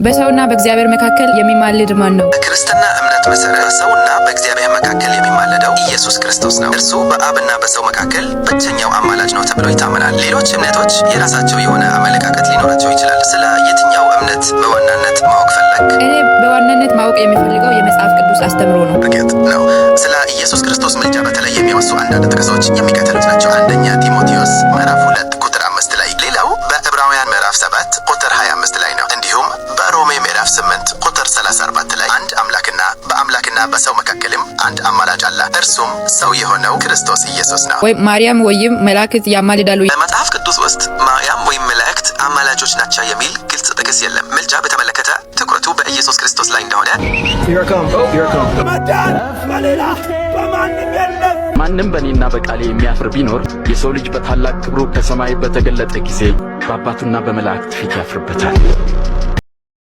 በሰውና በእግዚአብሔር መካከል የሚማልድ ማን ነው? ክርስትና እምነት መሰረት በሰውና በእግዚአብሔር መካከል የሚማልደው ኢየሱስ ክርስቶስ ነው። እርሱ በአብና በሰው መካከል ብቸኛው አማላጅ ነው ተብሎ ይታመናል። ሌሎች እምነቶች የራሳቸው የሆነ አመለካከት ሊኖራቸው ይችላል። ስለ የትኛው እምነት በዋናነት ማወቅ ፈለግ? እኔ በዋናነት ማወቅ የሚፈልገው የመጽሐፍ ቅዱስ አስተምሮ ነው። እርግጥ ነው ስለ ኢየሱስ ክርስቶስ ምልጃ በተለይ የሚያወሱ አንዳንድ ጥቅሶች የሚከተሉት ናቸው። አንደኛ ጢሞቴዎስ ምዕራፍ 2 ቁጥር 5 ላይ፣ ሌላው በዕብራውያን ምዕራፍ 7 ቁጥር 25 ላይ ነው። እንዲሁም በሮሜ ምዕራፍ 8 ቁጥር 34 ላይ አንድ አምላክና በአምላክና በሰው መካከልም አንድ አማላጅ አለ፣ እርሱም ሰው የሆነው ክርስቶስ ኢየሱስ ነው። ወይ ማርያም ወይም መላእክት ያማልዳሉ? በመጽሐፍ ቅዱስ ውስጥ ማርያም ወይም መላእክት አማላጆች ናቸው የሚል ግልጽ ጥቅስ የለም። ምልጃ በተመለከተ ትኩረቱ በኢየሱስ ክርስቶስ ላይ እንደሆነ ማንም በእኔና በቃሌ የሚያፍር ቢኖር የሰው ልጅ በታላቅ ክብሩ ከሰማይ በተገለጠ ጊዜ በአባቱና በመላእክት ፊት ያፍርበታል።